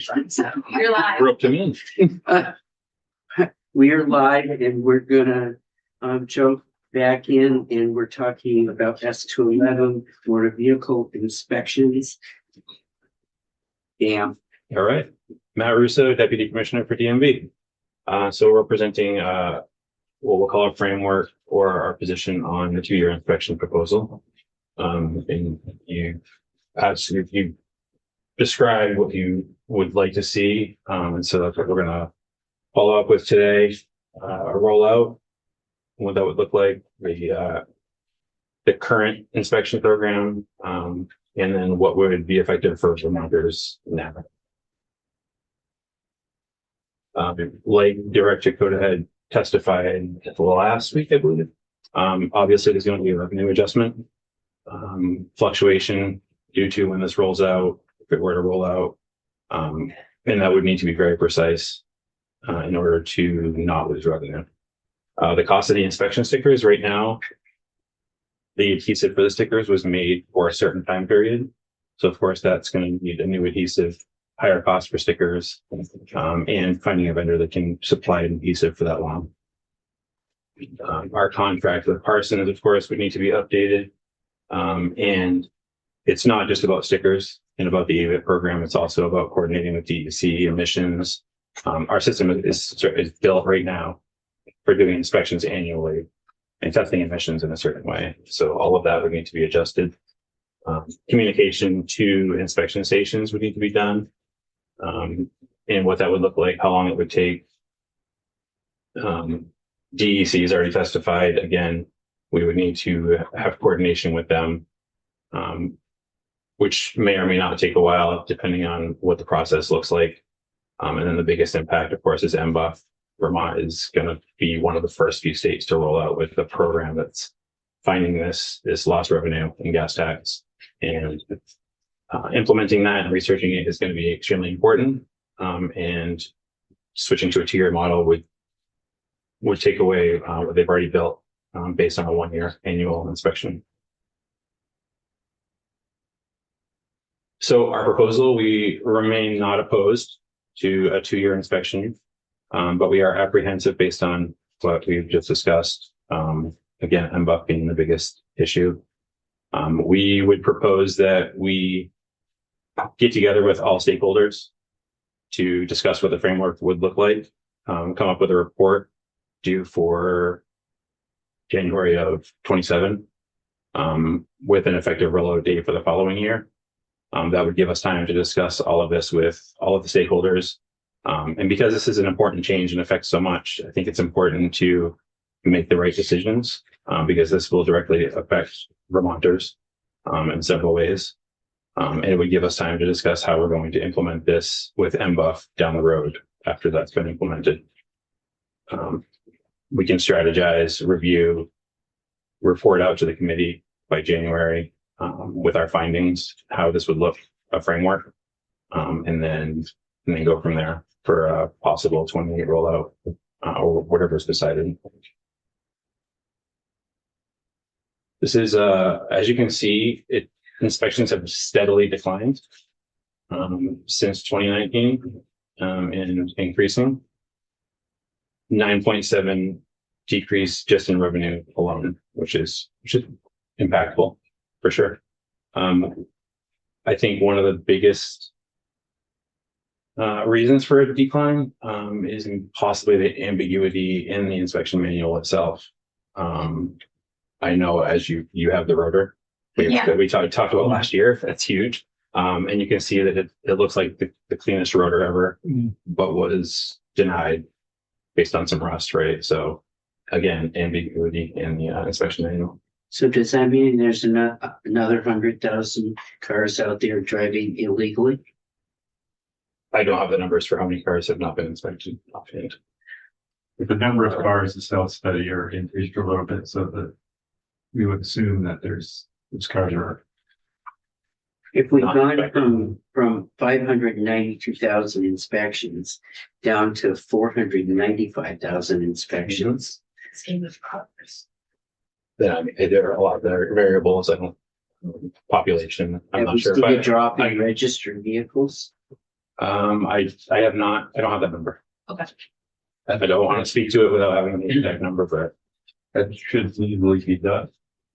You're live. We're up to me. We are live and we're gonna jump back in and we're talking about S211 motor vehicle inspections. Yeah, All right. Matt Russo, Deputy Commissioner for DMV. So we're presenting what we'll call a framework or our position on the 2-year inspection proposal. And you describe what you would like to see. And so that's what we're gonna follow up with today. A rollout, what that would look like, the current inspection program, and then what would be effective for Vermonters now. Like Director Dakota had testified last week, I believe. Obviously, there's going to be a revenue adjustment fluctuation due to when this rolls out, if it were to roll out, and that would need to be very precise in order to not lose revenue. The cost of the inspection stickers right now, the adhesive for the stickers was made for a certain time period. So of course that's going to need a new adhesive, higher cost for stickers, and finding a vendor that can supply an adhesive for that long. Our contract with Parsons, of course, would need to be updated. And it's not just about stickers and about the AVIT program. It's also about coordinating with DEC emissions. Our system is built right now for doing inspections annually and testing emissions in a certain way. So all of that would need to be adjusted. Communication to inspection stations would need to be done. And what that would look like, how long it would take. DEC has already testified. Again, we would need to have coordination with them, which may or may not take a while, depending on what the process looks like. And then the biggest impact, of course, is MBUF. Vermont is going to be one of the first few states to roll out with the program that's finding this lost revenue in gas tax, and implementing that and researching it is going to be extremely important. And switching to a 2-year model would take away what they've already built based on a 1-year annual inspection. So our proposal, we remain not opposed to a 2-year inspection, but we are apprehensive based on what we've just discussed. Again, MBUF being the biggest issue. We would propose that we get together with all stakeholders to discuss what the framework would look like, come up with a report due for January of 27, with an effective rollout date for the following year. That would give us time to discuss all of this with all of the stakeholders. And because this is an important change and affects so much, I think it's important to make the right decisions, because this will directly affect Vermonters in several ways. And it would give us time to discuss how we're going to implement this with MBUF down the road after that's been implemented. We can strategize, review, report out to the committee by January with our findings, how this would look, a framework, and then go from there for a possible 28 rollout or whatever is decided. This is, as you can see, inspections have steadily declined since 2019 and increasing. 9.7 decrease just in revenue alone, which is impactful for sure. I think one of the biggest reasons for a decline is possibly the ambiguity in the inspection manual itself. I know as you have the rotor that we talked about last year, that's huge. And you can see that it looks like the cleanest rotor ever, but was denied based on some rust, right? So again, ambiguity in the inspection manual. so does that mean there's another 100,000 cars out there driving illegally? I don't have the numbers for how many cars have not been inspected offhand. The number of cars is still steady or increased a little bit, so that we would assume that those cars are. If we've gone from 592,000 inspections down to 495,000 inspections. Same with progress. Then I mean, there are a lot of variables. I don't population. I'm not sure. Did But it drop in registered vehicles? I have not, I don't have that number. Okay. I don't want to speak to it without having the exact number, but That should easily be done.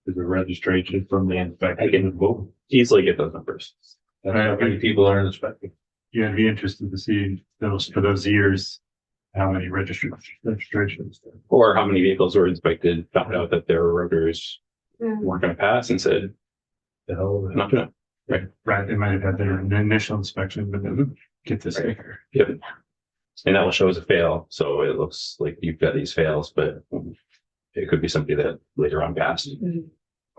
With the registration from the inspector. I can easily get those numbers. How many people are inspecting? Yeah, I'd be interested to see those, for those years, how many registrations. Or how many vehicles were inspected, found out that their rotors weren't gonna pass and said, The hell, not gonna. right, they might have had their initial inspection, but then get this sticker. Yep. And that will show as a fail, so it looks like you've got these fails, but it could be somebody that later on passed.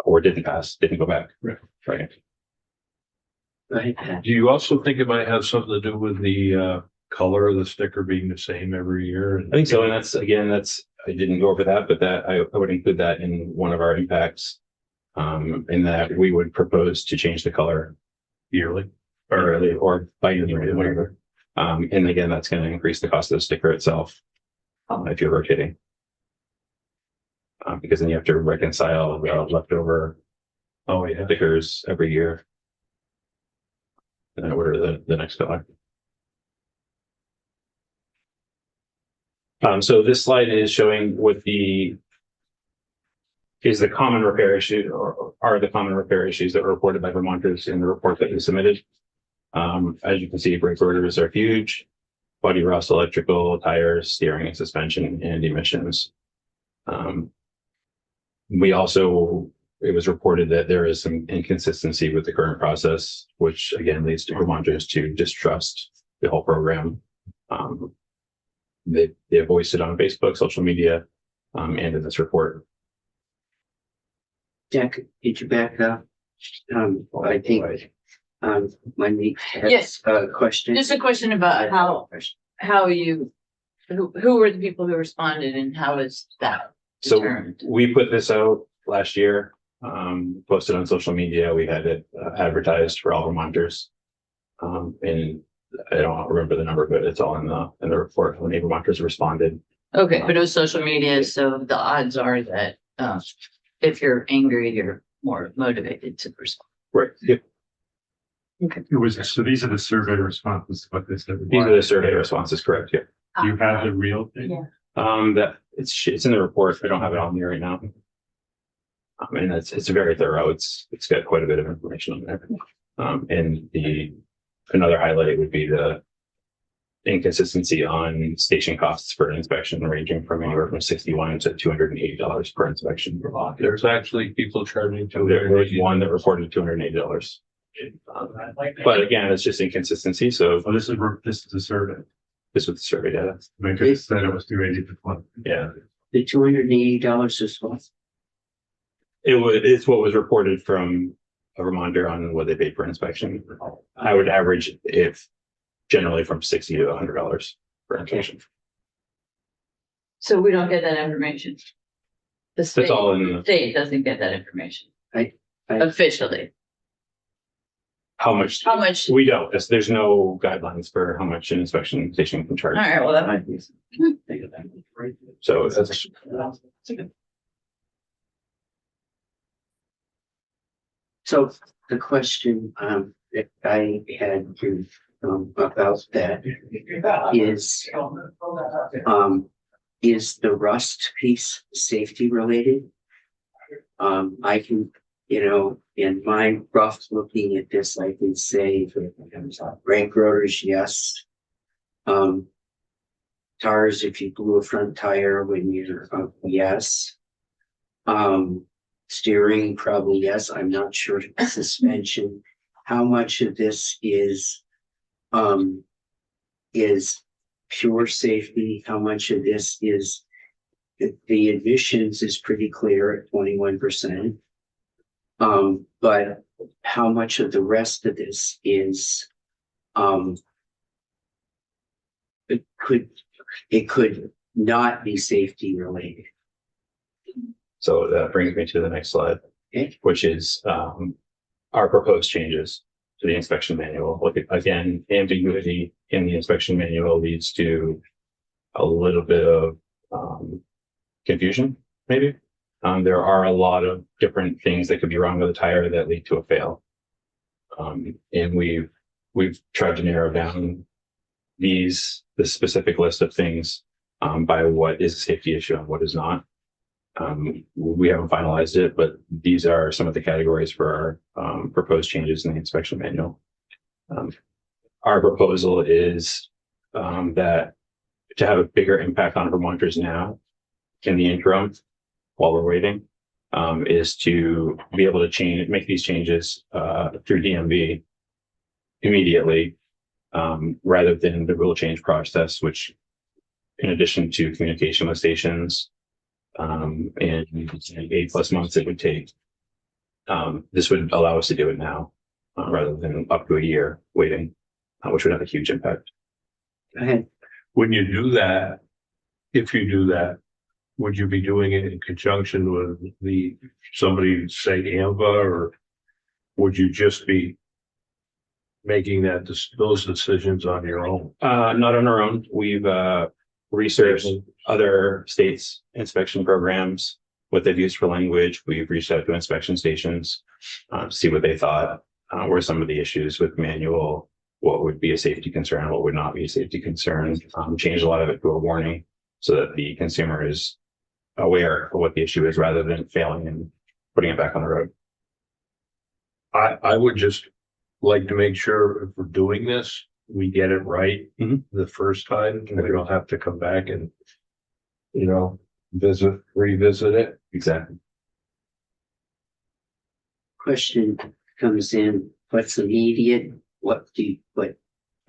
Or didn't pass, didn't go back. Right. Right. Right, Pat? Do you also think it might have something to do with the color of the sticker being the same every year? I think so, and that's, again, I didn't go over that, but that I would include that in one of our impacts. In that we would propose to change the color Yearly? or biannually, whatever. And again, that's gonna increase the cost of the sticker itself. If you're rotating. Because then you have to reconcile the leftover Oh, yeah. stickers every year. And then order the next color. So this slide is showing what the common repair issue, or are the common repair issues that were reported by Vermonters in the report that we submitted. As you can see, brake rotors are huge, body rust, electrical, tires, steering and suspension, and emissions. It was reported that there is some inconsistency with the current process, which again leads to Vermonters to distrust the whole program. They have voiced it on Facebook, social media, and in this report. Jack, did you back up? I think, Wendy has Yes. a question. Just a question about how you, who were the people who responded and how is that So determined? we put this out last year, posted on social media. We had it advertised for all Vermonters. And I don't remember the number, but it's all in the report when Vermonters responded. Okay, but it was social media, so the odds are that, if you're angry, you're more motivated to respond. Right. Yep. It was, so these are the survey responses, what they said. These are the survey responses, correct? Yeah. Do you have the real thing? Yeah. That it's in the report. I don't have it on me right now. And it's very thorough. It's got quite a bit of information on there. And another highlight would be the inconsistency on station costs for an inspection, ranging from anywhere from $61 to $280 per inspection. There's actually people charging There was one that reported $280. But again, it's just inconsistency. So So this is a survey. this was the survey data. They could have said it was 280 to 1. Yeah. The $280 is what? It's what was reported from a Vermonter on what they paid for inspection. I would average if generally from $60 to $100 per inspection. So we don't get that information. The That's all in the, state doesn't get that information. I- Officially, how much we don't. There's no guidelines for how much an inspection station can all charge. right, well, that might be. So that's So the question, that I had about that is the rust piece safety related? I can, in my rough looking at this, I can say brake rotors, yes. Tires, if you blew a front tire when you're, yes. Steering, probably yes. I'm not sure. Suspension, how much of this is pure safety? How much of this is the emissions is pretty clear at 21%. But how much of the rest of this is it could not be safety related. So that brings me to the next slide, Okay. which is our proposed changes to the inspection manual. Look, again, ambiguity in the inspection manual leads to a little bit of confusion, maybe. There are a lot of different things that could be wrong with a tire that lead to a fail. And we've tried to narrow down this specific list of things by what is a safety issue and what is not. We haven't finalized it, but these are some of the categories for our proposed changes in the inspection manual. Our proposal is that to have a bigger impact on Vermonters now in the interim while we're waiting is to be able to make these changes through DMV immediately rather than the rule change process, which in addition to communication with stations and 8+ months it would take. This would allow us to do it now rather than up to a year waiting, which would have a huge impact. Go ahead. When you do that, if you do that, would you be doing it in conjunction with somebody, say AMVA, or would you just be making those decisions on your own? Not on our own. We've researched other states' inspection programs, what they've used for language. We've reached out to inspection stations to see what they thought were some of the issues with manual, what would be a safety concern, what would not be a safety concern. Changed a lot of it to a warning so that the consumer is aware of what the issue is rather than failing and putting it back on the road. I would just like to make sure if we're doing this, we get it right the first time, and we don't have to come back and, revisit it. Exactly. Question comes in, what's immediate? What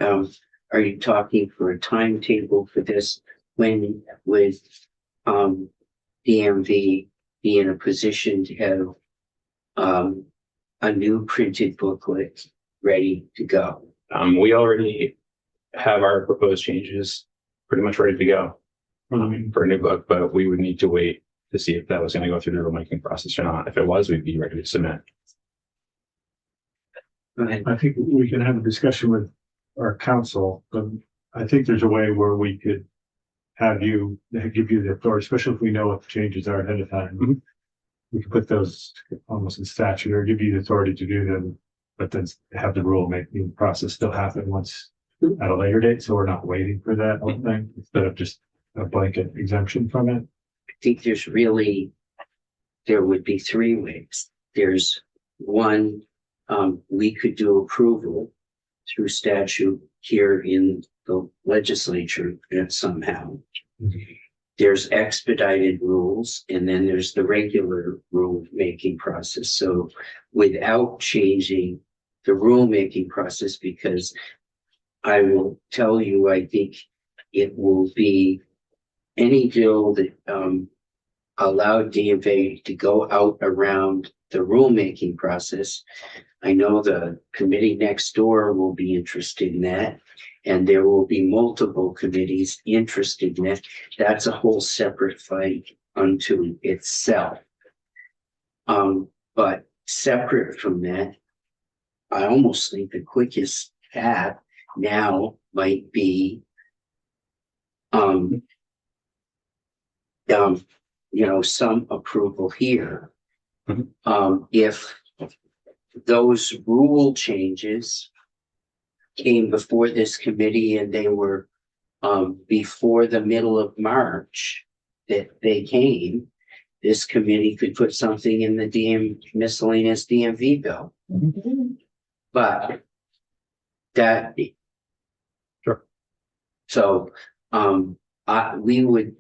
are you talking for a timetable for this? When would DMV be in a position to have a new printed booklet ready to go? We already have our proposed changes pretty much ready to go for a new book, but we would need to wait to see if that was going to go through the rulemaking process or not. If it was, we'd be ready to submit. Go ahead. I think we can have a discussion with our council, but I think there's a way where we could give you the authority, especially if we know what the changes are ahead of time. We could put those almost in statute or give you the authority to do them, but then have the rulemaking process still happen once at a later date. So we're not waiting for that whole thing instead of just a blanket exemption from it. I think there would be three ways. There's one, we could do approval through statute here in the legislature somehow. There's expedited rules, and then there's the regular rule-making process. So without changing the rule-making process, because I will tell you, I think it will be any bill that allowed DMV to go out around the rulemaking process. I know the committee next door will be interested in that, and there will be multiple committees interested in that. That's a whole separate fight unto itself. But separate from that, I almost think the quickest path now might be some approval here. If those rule changes came before this committee and they were before the middle of March that they came, this committee could put something in the miscellaneous DMV bill. But that, sure. So we would,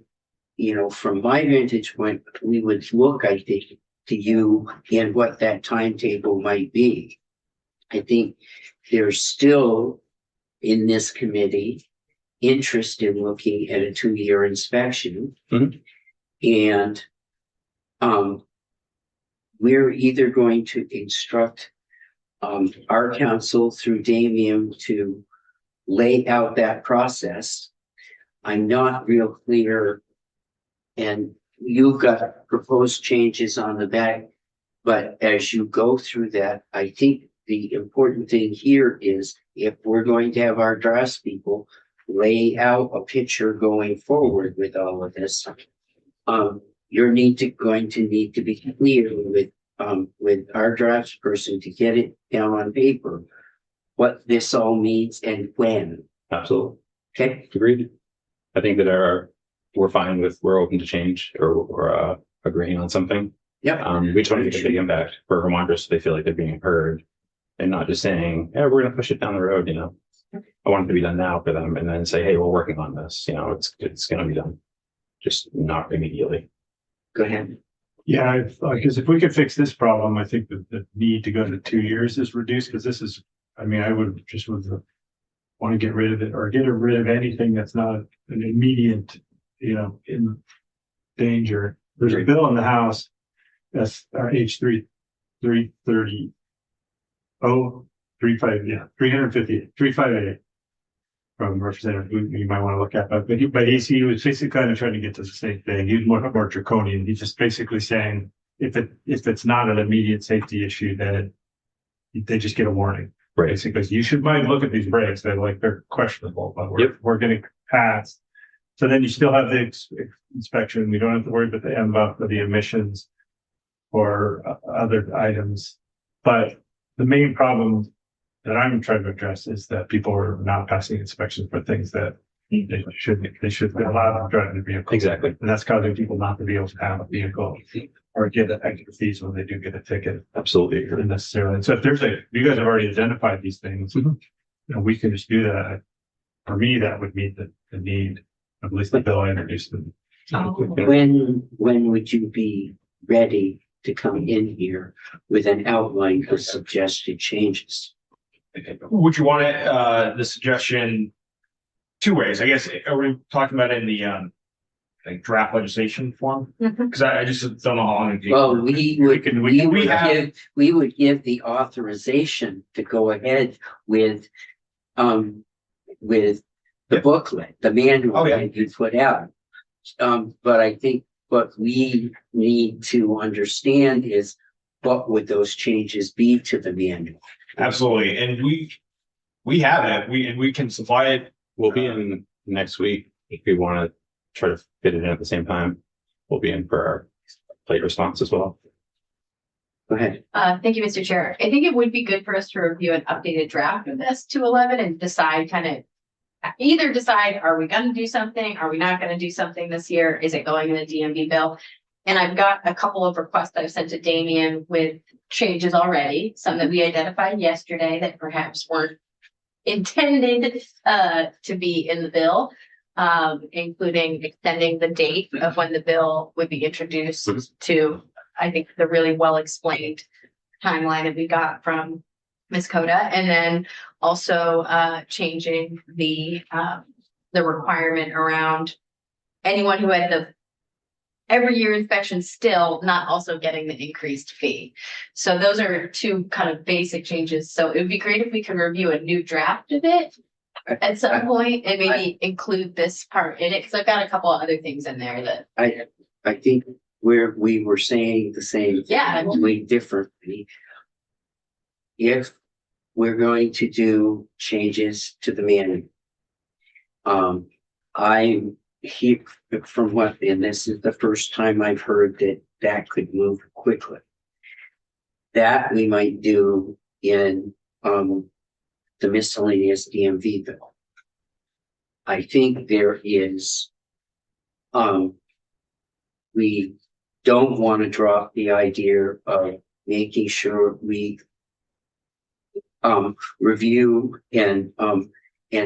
from my vantage point, we would look, I think, to you and what that timetable might be. I think there's still in this committee interest in looking at a 2-year inspection. And we're either going to instruct our council through Damien to lay out that process. I'm not real clear, and you've got proposed changes on the back, but as you go through that, I think the important thing here is if we're going to have our draftspeople lay out a picture going forward with all of this, you're going to need to be clear with our drafts person to get it down on paper, what this all means and when. Absolutely. Okay, Agreed. I think that we're fine with, we're open to change or agreeing on something. yep. We just want to get a big impact for Vermonters so they feel like they're being heard and not just saying, yeah, we're gonna push it down the road, you know. I want it to be done now for them and then say, hey, we're working on this, you know, it's gonna be done. Just not immediately. Go ahead. Yeah, because if we could fix this problem, I think that the need to go to 2 years is reduced, because this is, I mean, I would want to get rid of it or get rid of anything that's not an immediate, you know, in danger. There's a bill in the House that's H 330. Oh, 358 from Representative Wooten, you might want to look at, but he was basically kind of trying to get to the same thing. He's more draconian. He's just basically saying if it's not an immediate safety issue, then they just get a warning. Right. Basically, you should might look at these brakes. They're questionable, but we're getting past. So then you still have the inspection. We don't have to worry about the emissions or other items. But the main problem that I'm trying to address is that people are not passing inspections for things that they should be allowed to drive the vehicle. Exactly. And that's causing people not to be able to have a vehicle or get extra fees when they do get a ticket Absolutely. necessarily. And so if you guys have already identified these things, you know, we can just do that. For me, that would meet the need, at least the bill I introduced. When would you be ready to come in here with an outline of suggested changes? Would you want it, the suggestion two ways? I guess, are we talking about in the, like draft legislation form? Cause I just don't know how long it'd take. Well, we would have- give the authorization to go ahead with the Yeah. booklet, the manual Oh, yeah. that you put out. But I think what we need to understand is what would those changes be to the manual? Absolutely. And we have it. We can supply it. We'll be in next week if we want to try to fit it in at the same time. We'll be in for our plate response as well. Go ahead. Thank you, Mr. Chair. I think it would be good for us to review an updated draft of this 211 and decide either decide, are we gonna do something? Are we not gonna do something this year? Is it going in the DMV bill? And I've got a couple of requests that I've sent to Damien with changes already, some that we identified yesterday that perhaps weren't intended to be in the bill, including extending the date of when the bill would be introduced to, I think, the really well explained timeline that we got from Ms. Coda, and then also changing the requirement around anyone who had the every year inspection still not also getting the increased fee. So those are two kind of basic changes. So it would be great if we could review a new draft of it at some point and maybe include this part in it, because I've got a couple of other things in there that. I think we were saying the same. Yeah. Doing differently. If we're going to do changes to the manual. I hear from and this is the first time I've heard that could move quickly. That we might do in the miscellaneous DMV bill. I think there is, we don't want to drop the idea of making sure we review and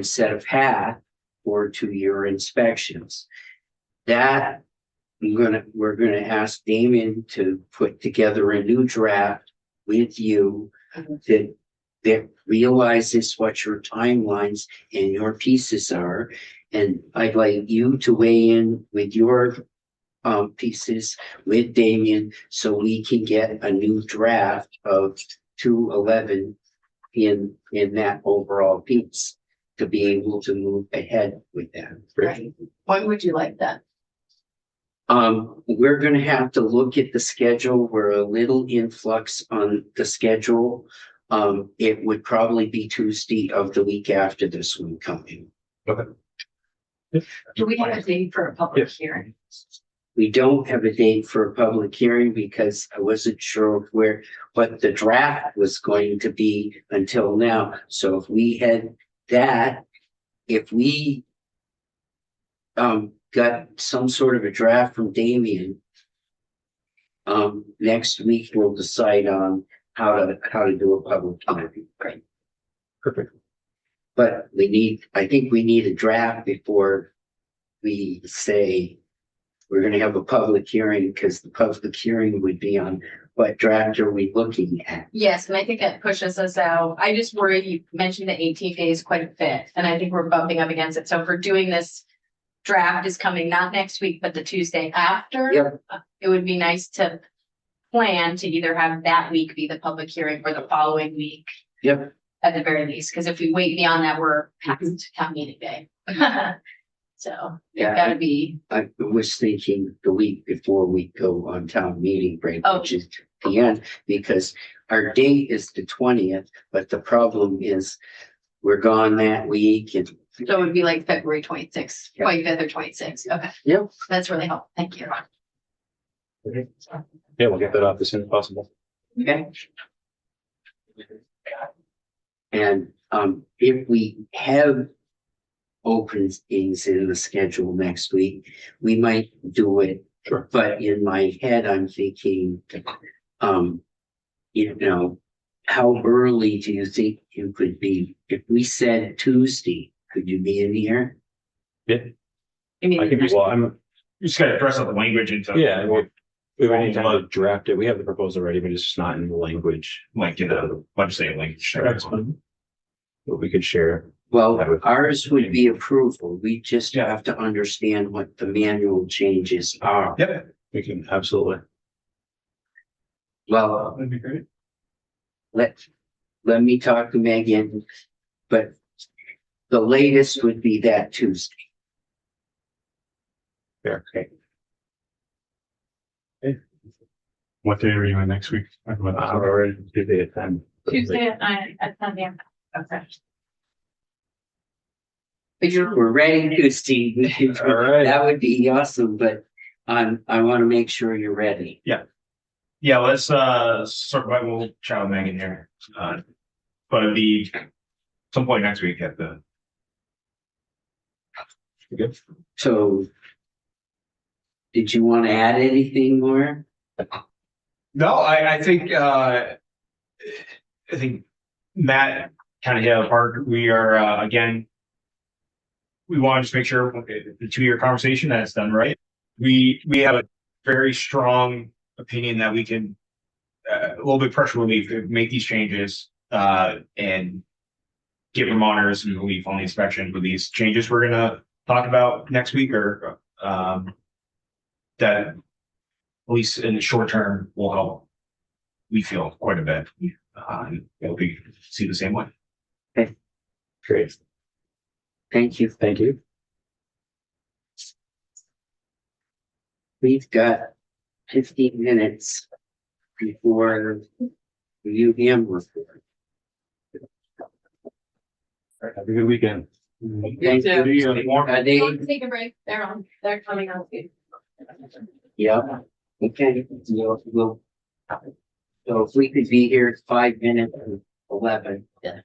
set a path for 2-year inspections. That we're gonna ask Damien to put together a new draft with you that realizes what your timelines and your pieces are. And I'd like you to weigh in with your pieces with Damien so we can get a new draft of 211 in that overall piece to be able to move ahead with that. Right. When would you like that? We're gonna have to look at the schedule. We're a little influx on the schedule. It would probably be Tuesday of the week after this one coming. Do we have a date for a public hearing? We don't have a date for a public hearing because I wasn't sure what the draft was going to be until now. So if we had that, if we got some sort of a draft from Damien. Next week we'll decide on how to do a public hearing. Great. Perfect. But I think we need a draft before we say we're gonna have a public hearing, because the public hearing would be on what draft are we looking at? Yes, and I think that pushes us out. I just worry, you mentioned the 18 days quite a bit, and I think we're bumping up against it. So if we're doing this draft is coming not next week, but the Tuesday after. Yep. It would be nice to plan to either have that week be the public hearing or the following week Yep, at the very least, because if we wait beyond that, we're past town meeting day. So it's Yeah. gotta be, I was thinking the week before we go on town meeting break, Oh. which is the end, because our date is the 20th, but the problem is we're gone that week and. so it would be like February 26th, Yeah. 25th or 26th. Okay. Yep. That's really helpful. Thank you. Yeah, we'll get that off as soon as possible. Okay. And if we have open things in the schedule next week, we might do it. Sure. But in my head, I'm thinking, you know, how early do you think you could be? If we said Tuesday, could you be in here? I mean, I can be, well, I'm, You just gotta dress up the language into. yeah, we would need time to draft it. We have the proposal ready, but it's just not in the language. Like in the legislative language. That's fine. But we could share. Well, ours would be approval. We just Yeah. have to understand what the manual changes are. Yep. We can absolutely. Well, That'd be great. let me talk to Megan, but the latest would be that Tuesday. Fair. Okay. What day are you on next week? Talk about that. Already Tuesday at 10. Tuesday at 9 at 10 a.m. Okay. We're ready Tuesday. All right. That would be awesome, but I want to make sure you're ready. Yeah, let's circle back. We'll chat with Megan here. But it'd be some point next week at the. Good. So did you want to add anything more? No, I think Matt kind of hit it hard. We are again. We want to just make sure the 2-year conversation that it's done right. We have a very strong opinion that we can a little bit pressure relief to make these changes and give Vermonters some relief on the inspection with these changes we're gonna talk about next week, or that at least in the short term will help. We feel quite a bit. It'll be see the same way. Great. Thank you. Thank you. We've got 15 minutes before the UVM report. Have a good weekend. Thank too. you. Are they? Take a break. They're coming on soon. Yeah, okay, so if we could be here at 5 minutes, 11. Yeah.